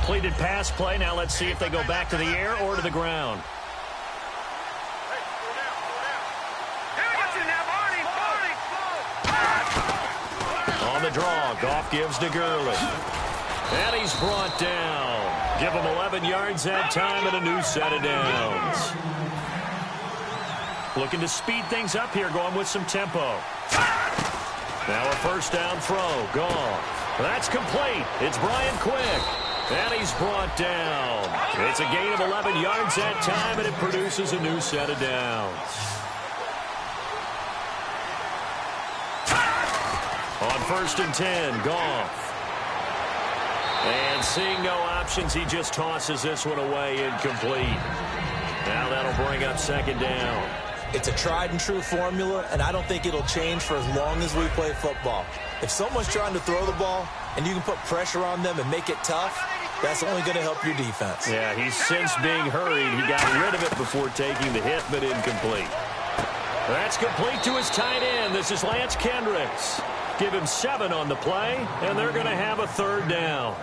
completed pass play. Now let's see if they go back to the air or to the ground. On the draw, Goff gives to Gurley. And he's brought down. Give him 11 yards that time and a new set of downs. Looking to speed things up here, going with some tempo. Now a first down throw. Goff. That's complete. It's Brian Quick. And he's brought down. It's a gain of 11 yards that time, and it produces a new set of downs. On 1st and 10, Goff. And seeing no options, he just tosses this one away, incomplete. Now that'll bring up 2nd down. It's a tried-and-true formula, and I don't think it'll change for as long as we play football. If someone's trying to throw the ball and you can put pressure on them and make it tough, that's only going to help your defense. Yeah, he's since being hurried. He got rid of it before taking the hit, but incomplete. That's complete to his tight end. This is Lance Kendricks. Give him 7 on the play, and they're going to have a 3rd down.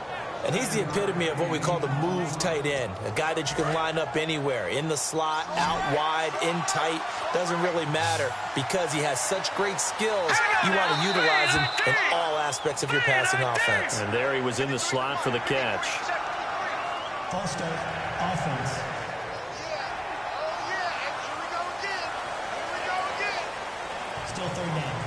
And he's the epitome of what we call the move tight end, a guy that you can line up anywhere, in the slot, out wide, in tight, doesn't really matter because he has such great skills. You want to utilize him in all aspects of your passing offense. And there he was in the slot for the catch. False start, offense. Still 3rd down.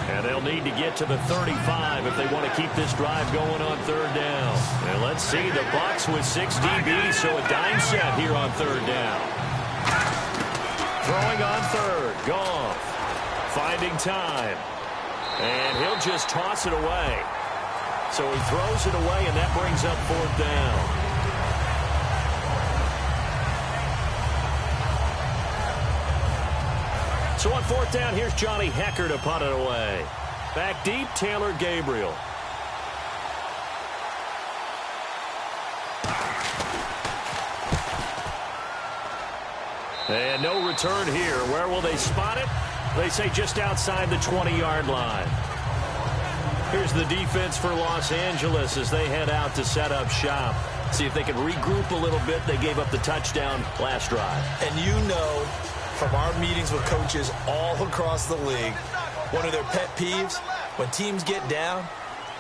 And they'll need to get to the 35 if they want to keep this drive going on 3rd down. And let's see, the Bucs with 6 DBs, so a dime set here on 3rd down. Throwing on 3rd, Goff. Finding time. And he'll just toss it away. So he throws it away, and that brings up 4th down. So on 4th down, here's Johnny Hecker to punt it away. Back deep, Taylor Gabriel. And no return here. Where will they spot it? They say just outside the 20-yard line. Here's the defense for Los Angeles as they head out to set up shop. See if they can regroup a little bit. They gave up the touchdown last drive. And you know, from our meetings with coaches all across the league, one of their pet peeves, when teams get down,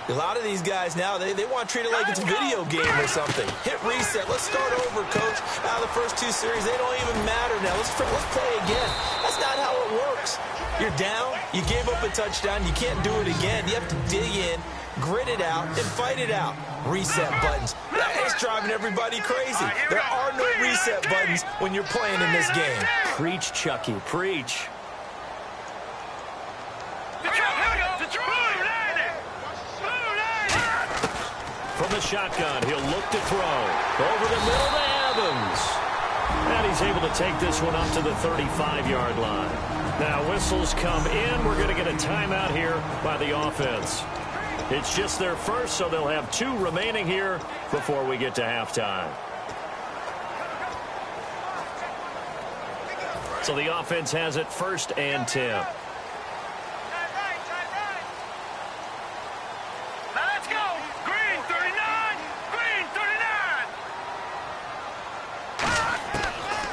a lot of these guys now, they want to treat it like it's a video game or something. Hit reset. Let's start over, coach. Now the first 2 series, they don't even matter now. Let's play again. That's not how it works. You're down. You gave up a touchdown. You can't do it again. You have to dig in, grit it out, and fight it out. Reset buttons. It's driving everybody crazy. There are no reset buttons when you're playing in this game. Preach, Chucky. Preach. From the shotgun, he'll look to throw. Over the middle to Evans. And he's able to take this one up to the 35-yard line. Now whistles come in. We're going to get a timeout here by the offense. It's just their first, so they'll have 2 remaining here before we get to halftime. So the offense has it 1st and 10.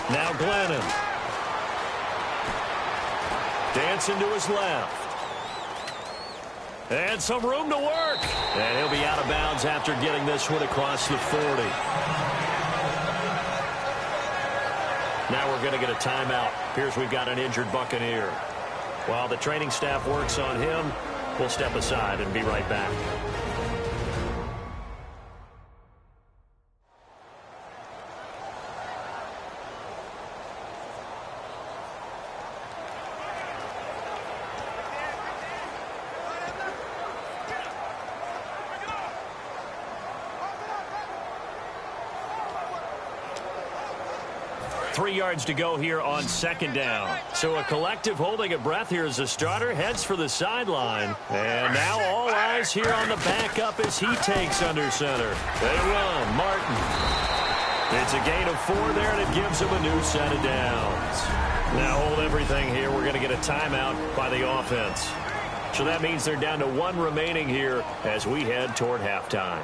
Now Glennon. Dancing to his left. And some room to work. And he'll be out of bounds after getting this one across the 40. Now we're going to get a timeout. Here's we've got an injured Buccaneer. While the training staff works on him, we'll step aside and be right back. Three yards to go here on 2nd down. So a collective holding a breath here as the starter heads for the sideline. And now all eyes here on the backup as he takes under center. They run. Martin. It's a gain of 4 there, and it gives him a new set of downs. Now hold everything here. We're going to get a timeout by the offense. So that means they're down to 1 remaining here as we head toward halftime.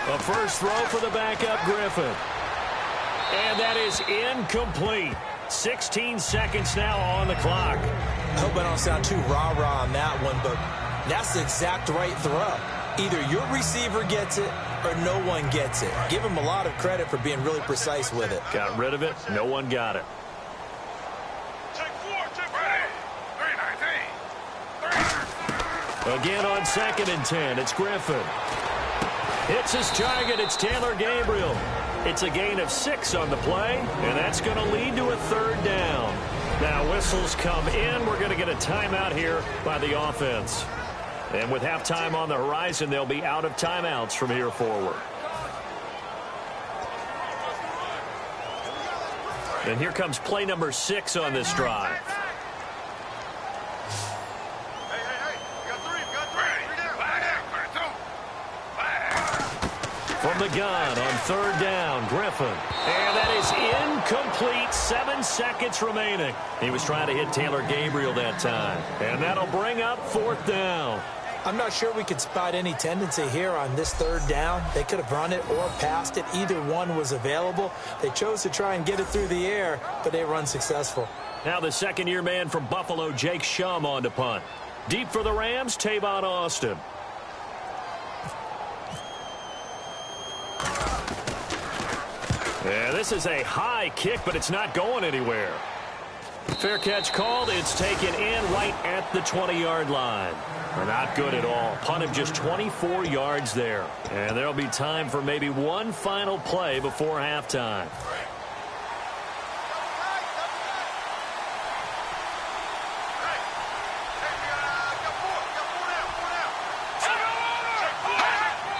A first throw for the backup Griffin. And that is incomplete. 16 seconds now on the clock. I hope I don't sound too rah-rah on that one, but that's the exact right throw. Either your receiver gets it or no one gets it. Give him a lot of credit for being really precise with it. Got rid of it. No one got it. Again on 2nd and 10. It's Griffin. Hits his target. It's Taylor Gabriel. It's a gain of 6 on the play, and that's going to lead to a 3rd down. Now whistles come in. We're going to get a timeout here by the offense. And with halftime on the horizon, they'll be out of timeouts from here forward. And here comes play number 6 on this drive. From the gun on 3rd down, Griffin. And that is incomplete. 7 seconds remaining. He was trying to hit Taylor Gabriel that time. And that'll bring up 4th down. I'm not sure we could spot any tendency here on this 3rd down. They could have run it or passed it. Either one was available. They chose to try and get it through the air, but they were unsuccessful. Now the second-year man from Buffalo, Jake Shum, on to punt. Deep for the Rams, Tavon Austin. Yeah, this is a high kick, but it's not going anywhere. Fair catch called. It's taken in right at the 20-yard line. Not good at all. Punt of just 24 yards there. And there'll be time for maybe one final play before halftime.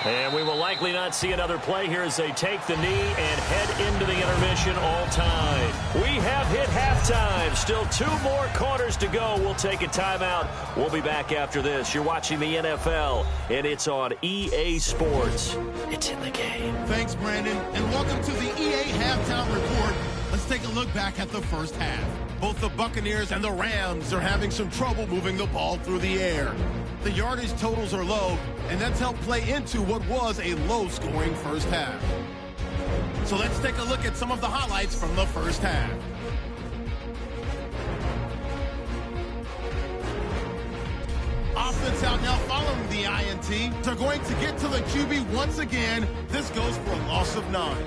And we will likely not see another play here as they take the knee and head into the intermission all time. We have hit halftime. Still 2 more quarters to go. We'll take a timeout. We'll be back after this. You're watching the NFL, and it's on EA Sports. It's in the game. Thanks, Brandon, and welcome to the EA Halftime Report. Let's take a look back at the first half. Both the Buccaneers and the Rams are having some trouble moving the ball through the air. The yardage totals are low, and that's helped play into what was a low-scoring first half. So let's take a look at some of the highlights from the first half. Offense out now following the INT. They're going to get to the QB once again. This goes for a loss of 9.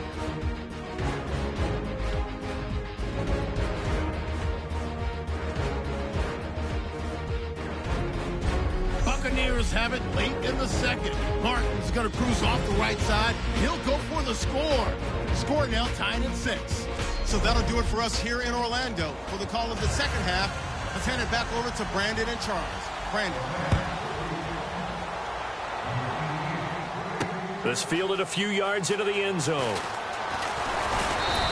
Buccaneers have it late in the second. Martin's going to cruise off the right side. He'll go for the score. Score now tying at 6. So that'll do it for us here in Orlando. For the call of the second half, let's hand it back over to Brandon and Charles. Brandon. This fielded a few yards into the end zone.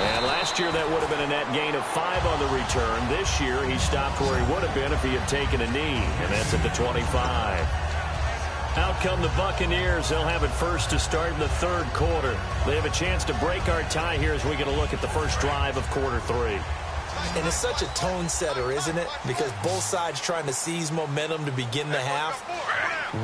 And last year that would have been a net gain of 5 on the return. This year he stopped where he would have been if he had taken a knee, and that's at the 25. Out come the Buccaneers. They'll have it first to start in the 3rd quarter. They have a chance to break our tie here as we get a look at the first drive of quarter 3. And it's such a tone setter, isn't it? Because both sides trying to seize momentum to begin the half.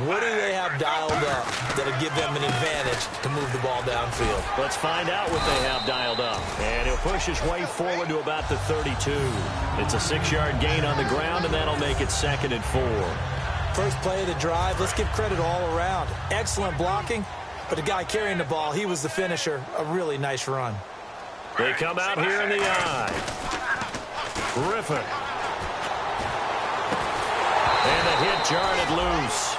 What do they have dialed up that'll give them an advantage to move the ball downfield? Let's find out what they have dialed up. And he'll push his way forward to about the 32. It's a 6-yard gain on the ground, and that'll make it 2nd and 4. First play of the drive, let's give credit all around. Excellent blocking, but the guy carrying the ball, he was the finisher. A really nice run. They come out here in the eye. Griffin. And the hit jarred loose.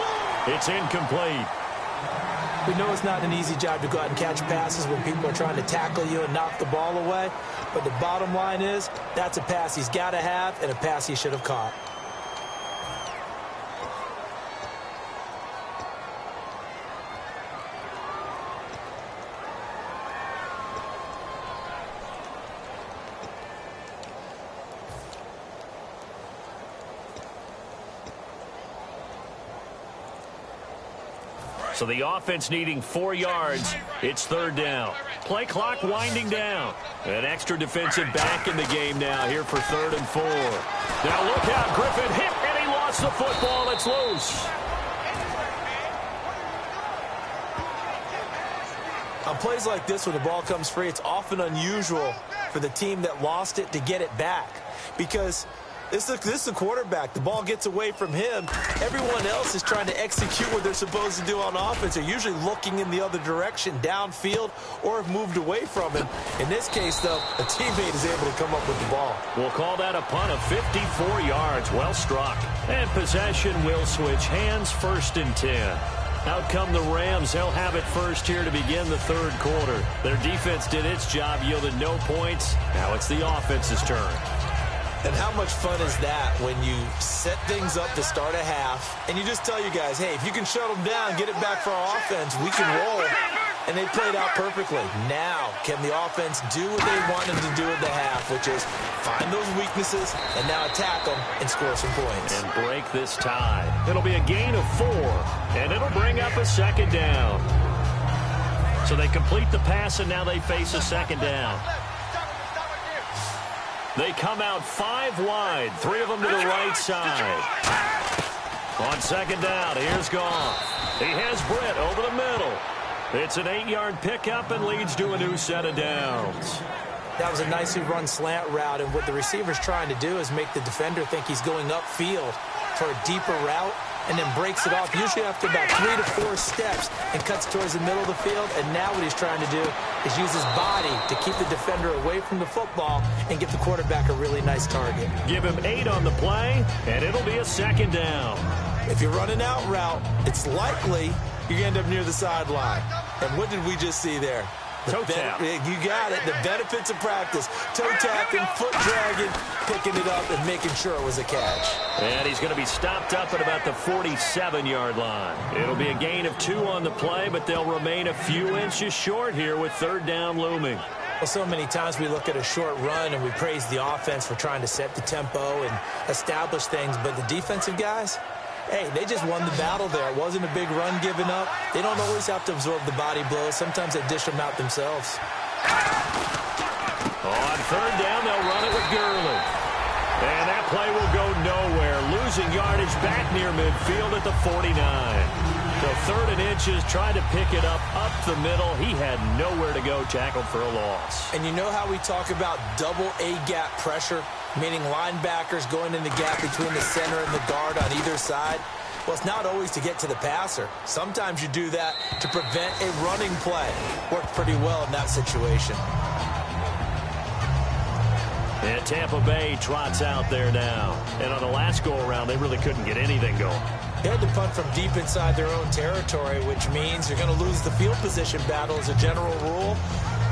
It's incomplete. We know it's not an easy job to go out and catch passes when people are trying to tackle you and knock the ball away. But the bottom line is, that's a pass he's got to have and a pass he should have caught. So the offense needing 4 yards. It's third down. Play clock winding down. An extra defensive back in the game now here for 3rd and 4. Now look out. Griffin hit, and he lost the football. It's loose. On plays like this where the ball comes free, it's often unusual for the team that lost it to get it back. Because this is the quarterback. The ball gets away from him. Everyone else is trying to execute what they're supposed to do on offense. They're usually looking in the other direction, downfield, or have moved away from him. In this case, though, a teammate is able to come up with the ball. We'll call that a punt of 54 yards. Well struck. And possession will switch hands, 1st and 10. Out come the Rams. They'll have it first here to begin the 3rd quarter. Their defense did its job, yielded no points. Now it's the offense's turn. And how much fun is that when you set things up to start a half, and you just tell you guys, hey, if you can shut them down, get it back for our offense, we can roll. And they played out perfectly. Now, can the offense do what they wanted to do at the half, which is find those weaknesses and now attack them and score some points. And break this tie. It'll be a gain of 4, and it'll bring up a 2nd down. So they complete the pass, and now they face a 2nd down. They come out 5 wide, 3 of them to the right side. On 2nd down, here's Goff. He has Britt over the middle. It's an 8-yard pickup and leads to a new set of downs. That was a nicely run slant route, and what the receiver's trying to do is make the defender think he's going upfield for a deeper route, and then breaks it off, usually after about 3 to 4 steps, and cuts towards the middle of the field. And now what he's trying to do is use his body to keep the defender away from the football and give the quarterback a really nice target. Give him 8 on the play, and it'll be a 2nd down. If you're running out route, it's likely you're going to end up near the sideline. And what did we just see there? Toe tap. You got it. The benefits of practice. Toe tapping, foot dragging, picking it up, and making sure it was a catch. And he's going to be stopped up at about the 47-yard line. It'll be a gain of 2 on the play, but they'll remain a few inches short here with 3rd down looming. Well, so many times we look at a short run and we praise the offense for trying to set the tempo and establish things, but the defensive guys, hey, they just won the battle there. It wasn't a big run given up. They don't always have to absorb the body blows. Sometimes they dish them out themselves. On 3rd down, they'll run it with Gurley. And that play will go nowhere. Losing yardage back near midfield at the 49. So 3rd and inches, trying to pick it up the middle. He had nowhere to go, tackled for a loss. And you know how we talk about double A-gap pressure, meaning linebackers going in the gap between the center and the guard on either side? Well, it's not always to get to the passer. Sometimes you do that to prevent a running play. Worked pretty well in that situation. And Tampa Bay trots out there now. And on the last go-around, they really couldn't get anything going. They had to punt from deep inside their own territory, which means you're going to lose the field position battle as a general rule.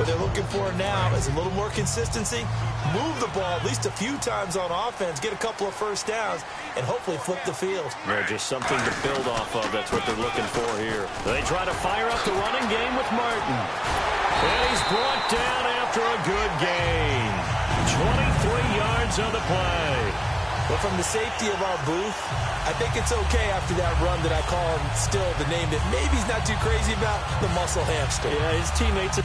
What they're looking for now is a little more consistency, move the ball at least a few times on offense, get a couple of 1st downs, and hopefully flip the field. Yeah, just something to build off of. That's what they're looking for here. They try to fire up the running game with Martin. And he's brought down after a good gain. 23 yards on the play. But from the safety of our booth, I think it's okay after that run that I call him still the name that maybe he's not too crazy about, the muscle hamster. Yeah, his teammates...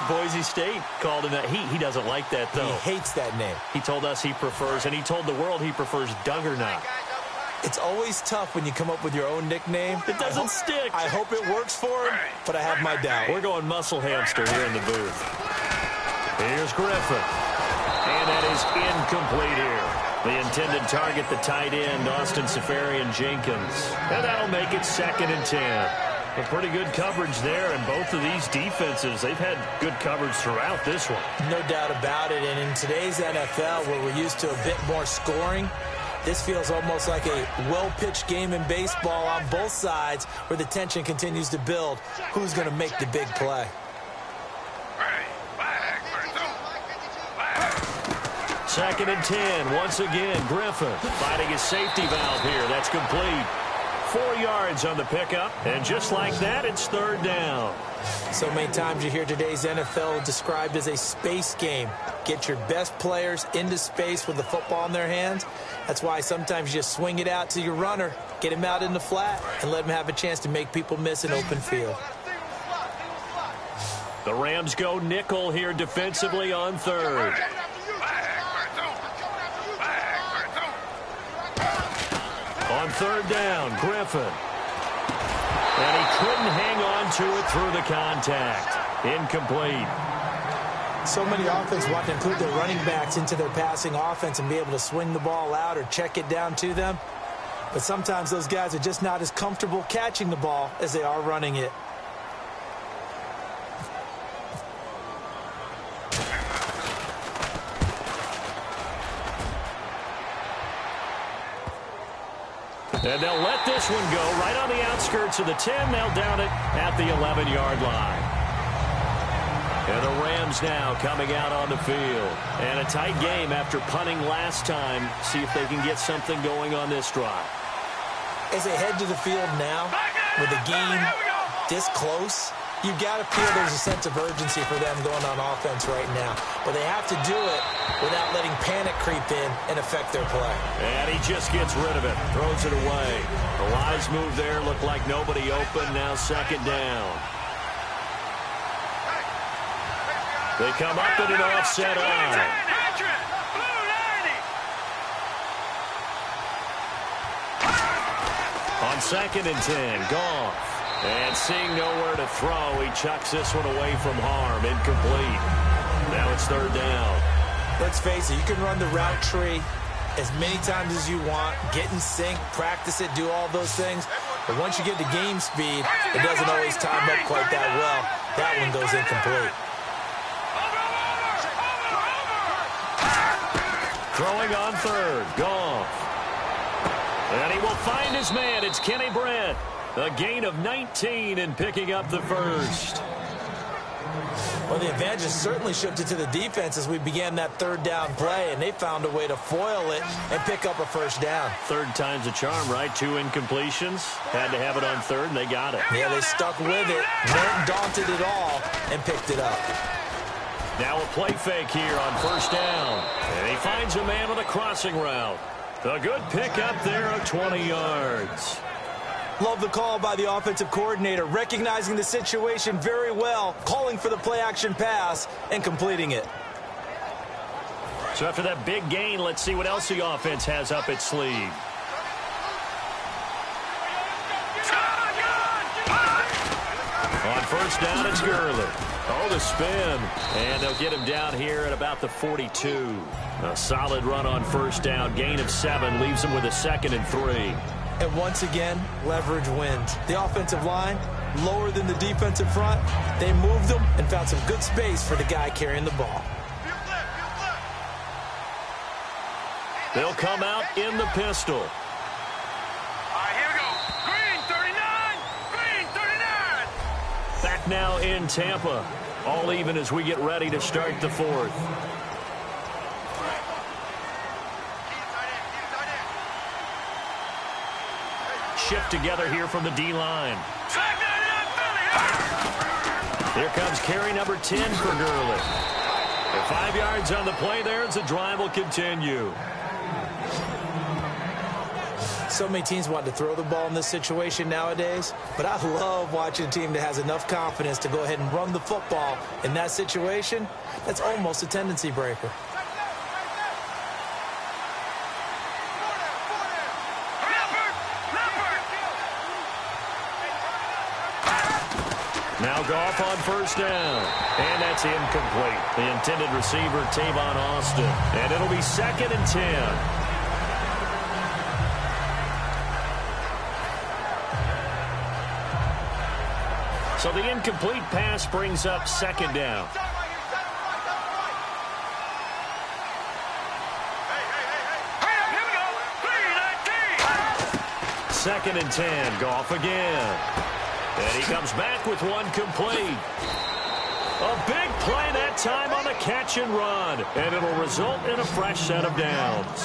Boise State called him that. He doesn't like that, though. He hates that name. He told us he prefers, and he told the world he prefers Duggernaut. It's always tough when you come up with your own nickname. It doesn't stick. I hope it works for him, but I have my doubt. We're going muscle hamster here in the booth. Here's Griffin. And that is incomplete here. The intended target, the tight end, Austin Seferian-Jenkins. And that'll make it 2nd and 10. A pretty good coverage there, and both of these defenses, they've had good coverage throughout this one. No doubt about it, and in today's NFL, where we're used to a bit more scoring, this feels almost like a well-pitched game in baseball on both sides, where the tension continues to build. Who's going to make the big play? 2nd and 10. Once again, Griffin finding his safety valve here. That's complete. 4 yards on the pickup. And just like that, it's 3rd down. So many times you hear today's NFL described as a space game. Get your best players into space with the football in their hands. That's why sometimes you just swing it out to your runner, get him out in the flat, and let him have a chance to make people miss an open field. The Rams go nickel here defensively on 3rd. On 3rd down, Griffin. And he couldn't hang on to it through the contact. Incomplete. So many offenses want to include their running backs into their passing offense and be able to swing the ball out or check it down to them. But sometimes those guys are just not as comfortable catching the ball as they are running it. And they'll let this one go right on the outskirts of the 10. They'll down it at the 11-yard line. And the Rams now coming out on the field. And a tight game after punting last time. See if they can get something going on this drive. As they head to the field now, with the game this close, you've got to feel there's a sense of urgency for them going on offense right now. But they have to do it without letting panic creep in and affect their play. And he just gets rid of it, throws it away. The wise move there, looked like nobody open, now 2nd down. They come up in an offset eye. On 2nd and 10, Goff. And seeing nowhere to throw, he chucks this one away from harm. Incomplete. Now it's 3rd down. Let's face it, you can run the route tree as many times as you want, get in sync, practice it, do all those things. But once you get to game speed, it doesn't always time up quite that well. That one goes incomplete. Throwing on 3rd, Goff. And he will find his man. It's Kenny Brett. A gain of 19 and picking up the 1st. Well, the advantage has certainly shifted to the defense as we began that 3rd down play, and they found a way to foil it and pick up a 1st down. 3rd time's a charm, right? 2 incompletions. Had to have it on 3rd, and they got it. Yeah, they stuck with it, weren't daunted at all, and picked it up. Now a play fake here on 1st down. And he finds a man on a crossing route. A good pickup there of 20 yards. Love the call by the offensive coordinator, recognizing the situation very well, calling for the play-action pass, and completing it. So after that big gain, let's see what else the offense has up its sleeve. On 1st down, it's Gurley. Oh, the spin. And they'll get him down here at about the 42. A solid run on 1st down. Gain of 7 leaves him with a 2nd and 3. And once again, leverage wins. The offensive line, lower than the defensive front. They moved them and found some good space for the guy carrying the ball. They'll come out in the pistol. All right, here we go. Green 39. Green 39. Back now in Tampa. All even as we get ready to start the 4th. Shift together here from the D-line. Here comes carry number 10 for Gurley. 5 yards on the play there as the drive will continue. So many teams want to throw the ball in this situation nowadays, but I love watching a team that has enough confidence to go ahead and run the football in that situation. That's almost a tendency breaker. Now Goff on 1st down. And that's incomplete. The intended receiver, Tavon Austin. And it'll be 2nd and 10. So the incomplete pass brings up 2nd down. Second and 10. Goff again. And he comes back with one complete. A big play that time on the catch and run, and it'll result in a fresh set of downs.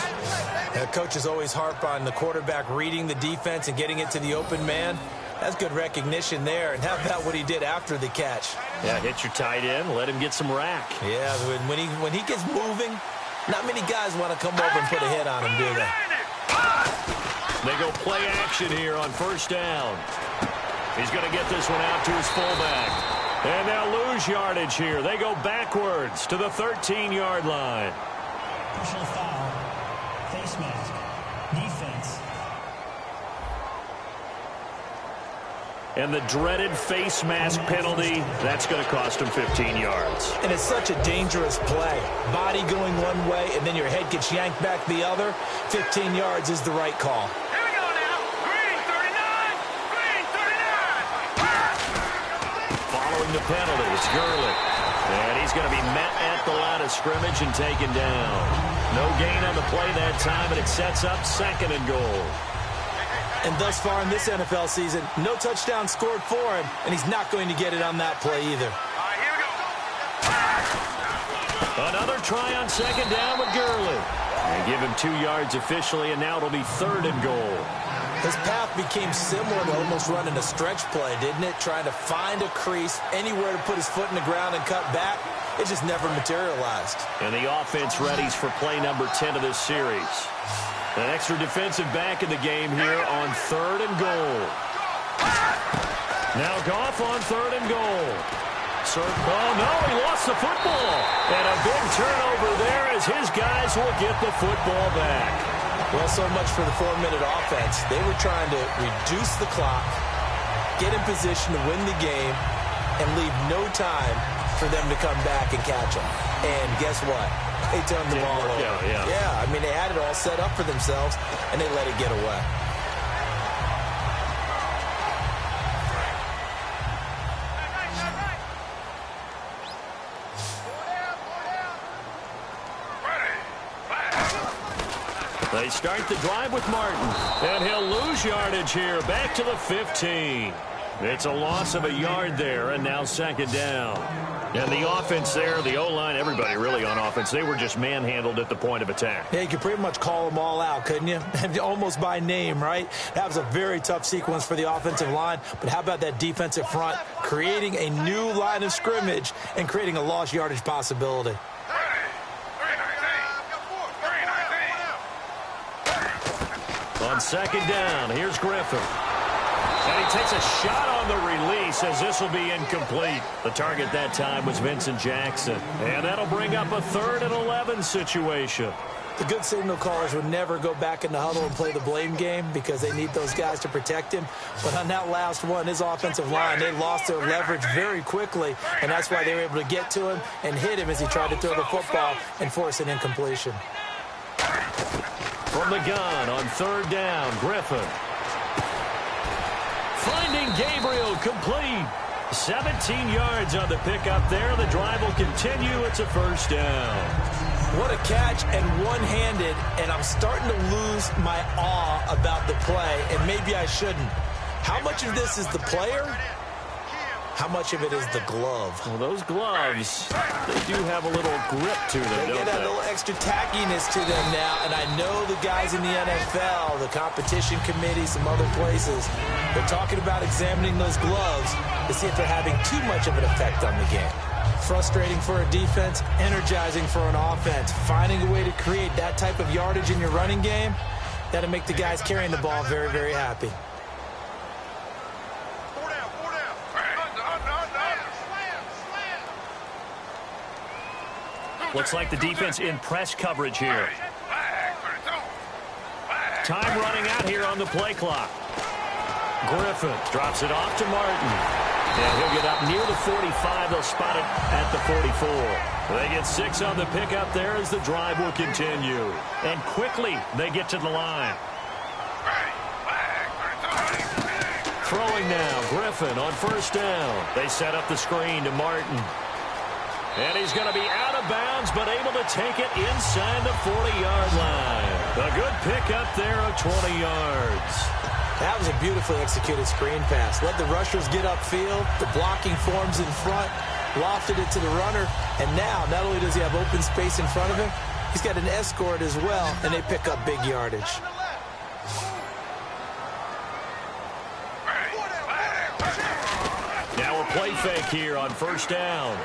Coaches always harp on the quarterback reading the defense and getting it to the open man. That's good recognition there. And how about what he did after the catch? Yeah, hit your tight end, let him get some rack. Yeah, when he gets moving, not many guys want to come over and put a hit on him, do they? They go play action here on first down. He's going to get this one out to his fullback. And they'll lose yardage here. They go backwards to the 13-yard line. Personal foul. Face mask. Defense. And the dreaded face mask penalty, that's going to cost him 15 yards. And it's such a dangerous play. Body going one way, and then your head gets yanked back the other. 15 yards is the right call. Here we go now. Green 39. Green 39. Following the penalty, it's Gurley. And he's going to be met at the line of scrimmage and taken down. No gain on the play that time, and it sets up 2nd and goal. And thus far in this NFL season, no touchdown scored for him, and he's not going to get it on that play either. All right, here we go. Another try on 2nd down with Gurley. They give him 2 yards officially, and now it'll be 3rd and goal. His path became similar to almost running a stretch play, didn't it? Trying to find a crease, anywhere to put his foot in the ground and cut back. It just never materialized. And the offense readies for play number 10 of this series. An extra defensive back in the game here on 3rd and goal. Now Goff on 3rd and goal. Oh, no, he lost the football. And a big turnover there as his guys will get the football back. Well, so much for the 4-minute offense. They were trying to reduce the clock, get in position to win the game, and leave no time for them to come back and catch them. And guess what? They turned the ball over. Yeah, I mean, they had it all set up for themselves, and they let it get away. They start the drive with Martin, and he'll lose yardage here, back to the 15. It's a loss of a yard there, and now 2nd down. And the offense there, the O-line, everybody really on offense, they were just manhandled at the point of attack. Yeah, you could pretty much call them all out, couldn't you? Almost by name, right? That was a very tough sequence for the offensive line, but how about that defensive front creating a new line of scrimmage and creating a lost yardage possibility? On 2nd down, here's Griffin. And he takes a shot on the release as this will be incomplete. The target that time was Vincent Jackson. And that'll bring up a 3rd and 11 situation. The good signal callers would never go back in the huddle and play the blame game because they need those guys to protect him. But on that last one, his offensive line, they lost their leverage very quickly, and that's why they were able to get to him and hit him as he tried to throw the football and force an incompletion. From the gun on 3rd down, Griffin. Finding Gabriel complete. 17 yards on the pickup there. The drive will continue. It's a 1st down. What a catch and one-handed, and I'm starting to lose my awe about the play, and maybe I shouldn't. How much of this is the player? How much of it is the glove? Well, those gloves, they do have a little grip to them, they don't get a little extra tackiness to them now, and I know the guys in the NFL, the competition committee, some other places, they're talking about examining those gloves to see if they're having too much of an effect on the game. Frustrating for a defense, energizing for an offense. Finding a way to create that type of yardage in your running game, that'll make the guys carrying the ball very, very happy. Looks like the defense in press coverage here. Time running out here on the play clock. Griffin drops it off to Martin. And he'll get up near the 45. They'll spot it at the 44. They get 6 on the pickup there as the drive will continue. And quickly they get to the line. Throwing now, Griffin on 1st down. They set up the screen to Martin. And he's going to be out of bounds, but able to take it inside the 40-yard line. A good pickup there of 20 yards. That was a beautifully executed screen pass. Let the rushers get upfield. The blocking forms in front. lofted it to the runner, and now not only does he have open space in front of him, he's got an escort as well, and they pick up big yardage. Now a play fake here on first down.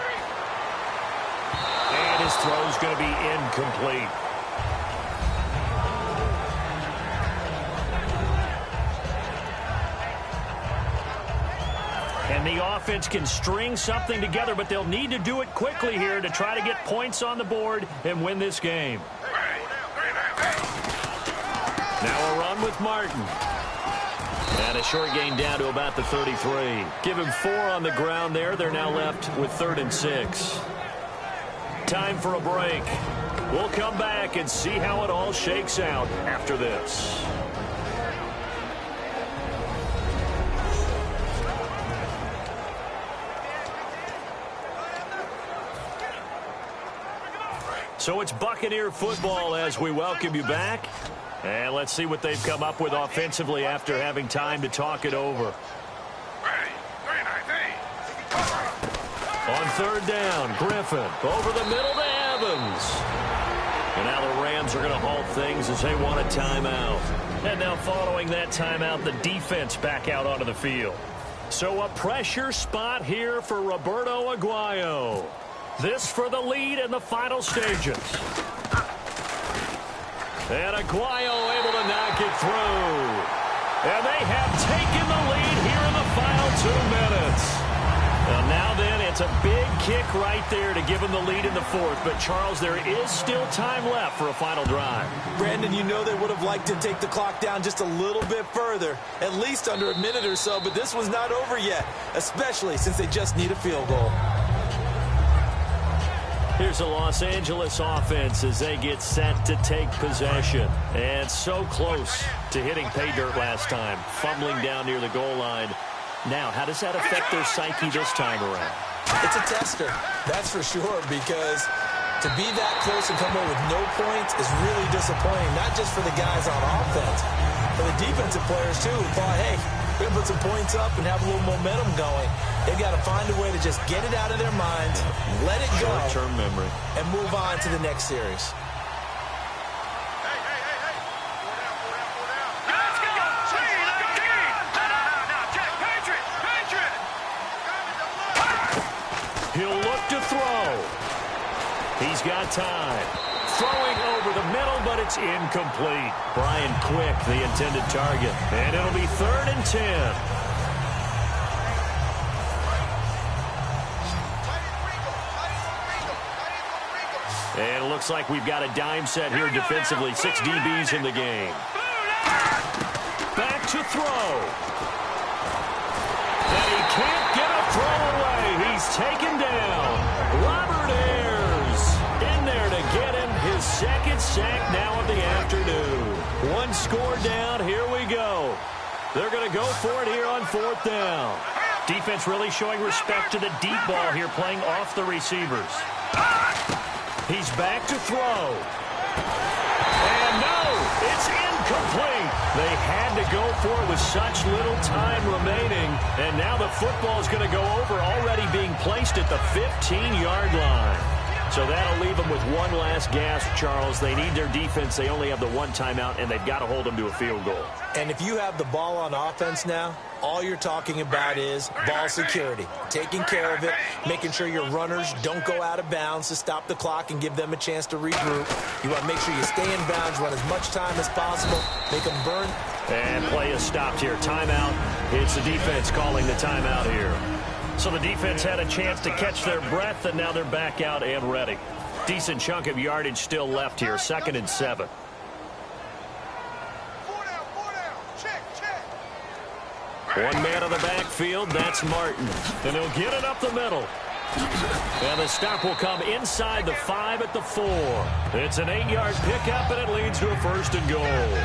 And his throw's going to be incomplete. And the offense can string something together, but they'll need to do it quickly here to try to get points on the board and win this game. Now a run with Martin. And a short gain down to about the 33. Give him 4 on the ground there. They're now left with 3rd and 6. Time for a break. We'll come back and see how it all shakes out after this. So it's Buccaneer football as we welcome you back. And let's see what they've come up with offensively after having time to talk it over. On 3rd down, Griffin over the middle to Evans. And now the Rams are going to halt things as they want a timeout. And now following that timeout, the defense back out onto the field. So a pressure spot here for Roberto Aguayo. This for the lead in the final stages. And Aguayo able to knock it through. And they have taken the lead here in the final 2 minutes. Now then, it's a big kick right there to give them the lead in the 4th. But, Charles, there is still time left for a final drive. Brandon, you know they would have liked to take the clock down just a little bit further, at least under a minute or so. But this one's not over yet, especially since they just need a field goal. Here's the Los Angeles offense as they get set to take possession. And so close to hitting pay dirt last time, fumbling down near the goal line. Now, how does that affect their psyche this time around? It's a tester, that's for sure, because to be that close and come away with no points is really disappointing, not just for the guys on offense, but the defensive players, too, who thought, hey, we're going to put some points up and have a little momentum going. They've got to find a way to just get it out of their minds, let it go, short-term memory, and move on to the next series. He'll look to throw. He's got time. Throwing over the middle, but it's incomplete. Brian Quick, the intended target. And it'll be 3rd and 10. And it looks like we've got a dime set here defensively. 6 DBs in the game. Back to throw. And he can't get a throw away. He's taken down. Robert Ayers in there to get him his 2nd sack now of the afternoon. 1 score down. Here we go. They're going to go for it here on 4th down. Defense really showing respect to the deep ball here, playing off the receivers. He's back to throw. And no, it's incomplete. They had to go for it with such little time remaining. And now the football is going to go over, already being placed at the 15-yard line. So that'll leave them with one last gasp, Charles. They need their defense. They only have the 1 timeout, and they've got to hold them to a field goal. And if you have the ball on offense now, all you're talking about is ball security, taking care of it, making sure your runners don't go out of bounds to stop the clock and give them a chance to regroup. You want to make sure you stay in bounds, run as much time as possible, make them burn. And play is stopped here. Timeout. It's the defense calling the timeout here. So the defense had a chance to catch their breath, and now they're back out and ready. Decent chunk of yardage still left here. 2nd and 7. One man on the backfield, that's Martin. And he'll get it up the middle. And the stop will come inside the 5 at the 4. It's an 8-yard pickup, and it leads to a 1st and goal.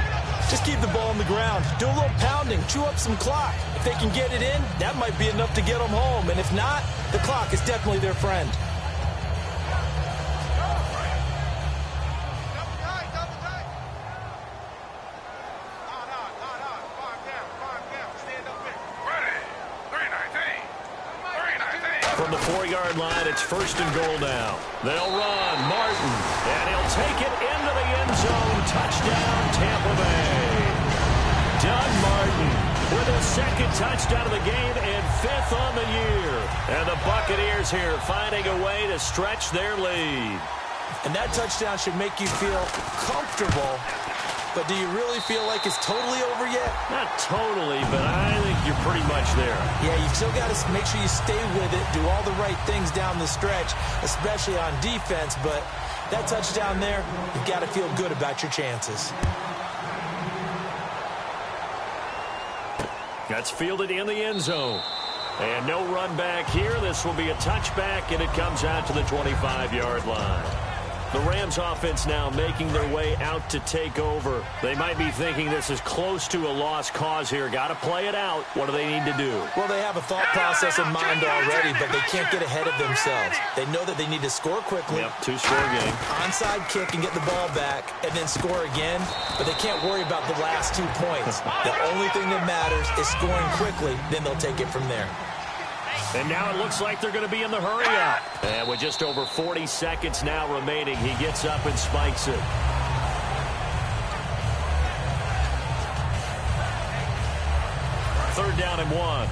Just keep the ball on the ground. Do a little pounding. Chew up some clock. If they can get it in, that might be enough to get them home. And if not, the clock is definitely their friend. From the 24-yard line. It's 1st and goal now. They'll run. Martin. And he'll take it into the end zone. Touchdown, Tampa Bay. Doug Martin with his 2nd touchdown of the game and 5th on the year. And the Buccaneers here finding a way to stretch their lead. And that touchdown should make you feel comfortable. But do you really feel like it's totally over yet? Not totally, but I think you're pretty much there. Yeah, you still got to make sure you stay with it, do all the right things down the stretch, especially on defense. But that touchdown there, you've got to feel good about your chances. That's fielded in the end zone. And no run back here. This will be a touchback, and it comes out to the 25-yard line. The Rams offense now making their way out to take over. They might be thinking this is close to a lost cause here. Got to play it out. What do they need to do? Well, they have a thought process in mind already, but they can't get ahead of themselves. They know that they need to score quickly. Yep, 2-score game. Onside kick and get the ball back and then score again, but they can't worry about the last 2 points. The only thing that matters is scoring quickly, then they'll take it from there. And now it looks like they're going to be in the hurry-up. And with just over 40 seconds now remaining, he gets up and spikes it. Third down and 1.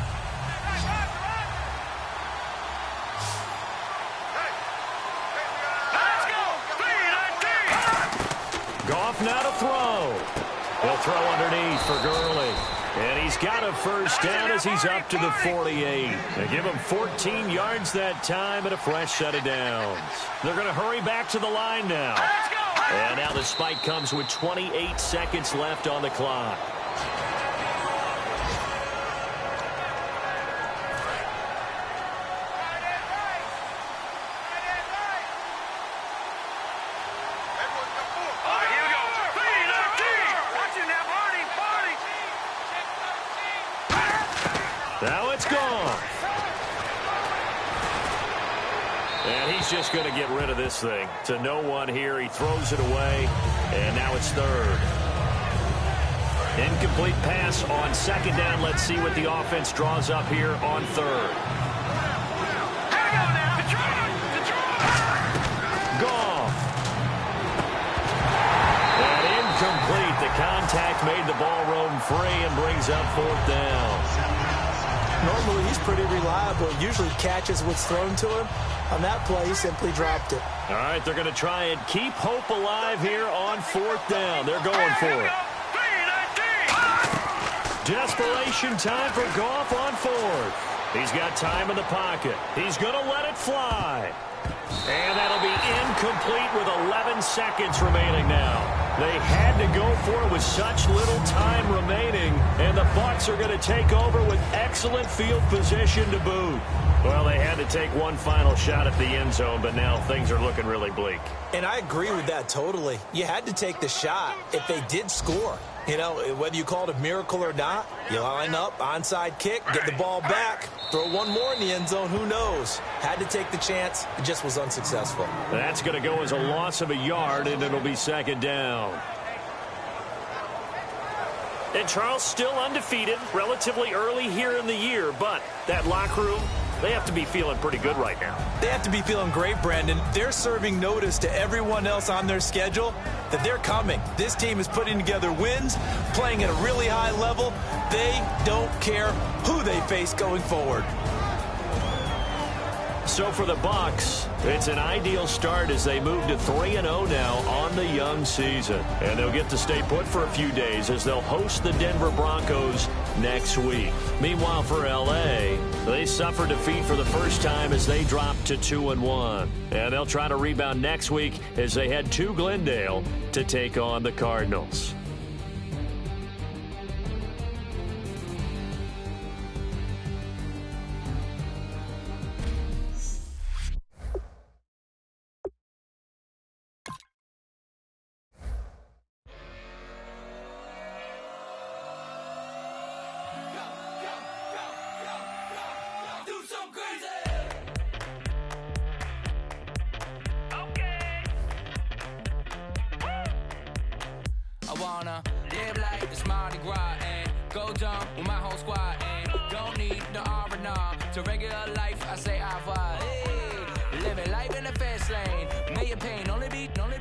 Goff now to throw. He'll throw underneath for Gurley. And he's got a first down as he's up to the 48. They give him 14 yards that time and a fresh set of downs. They're going to hurry back to the line now. And now the spike comes with 28 seconds left on the clock. Now it's gone. And he's just going to get rid of this thing. To no one here. He throws it away. And now it's 3rd. Incomplete pass on 2nd down. Let's see what the offense draws up here on 3rd. Gone. And incomplete. The contact made the ball roam free and brings up 4th down. Normally, he's pretty reliable. Usually catches what's thrown to him. On that play, he simply dropped it. All right, they're going to try and keep hope alive here on 4th down. They're going for it. Desperation time for Goff on 4th. He's got time in the pocket. He's going to let it fly. And that'll be incomplete with 11 seconds remaining now. They had to go for it with such little time remaining, and the Bucs are going to take over with excellent field position to boot. Well, they had to take one final shot at the end zone, but now things are looking really bleak. And I agree with that totally. You had to take the shot if they did score. You know, whether you call it a miracle or not, you line up, onside kick, get the ball back, throw one more in the end zone, who knows? Had to take the chance, it just was unsuccessful. That's going to go as a loss of a yard, and it'll be 2nd down. And Charles still undefeated, relatively early here in the year, but that locker room, they have to be feeling pretty good right now. They have to be feeling great, Brandon. They're serving notice to everyone else on their schedule that they're coming. This team is putting together wins, playing at a really high level. They don't care who they face going forward. So for the Bucs, it's an ideal start as they move to 3-0 now on the young season. And they'll get to stay put for a few days as they'll host the Denver Broncos next week. Meanwhile, for L.A., they suffered defeat for the first time as they dropped to 2-1. And they'll try to rebound next week as they head to Glendale to take on the Cardinals. I wanna live like it's Mardi Gras and go dumb with my whole squad and don't need the R&R to regular life. I say au revoir. Hey. living life in the fast lane. Million pain, only beat, only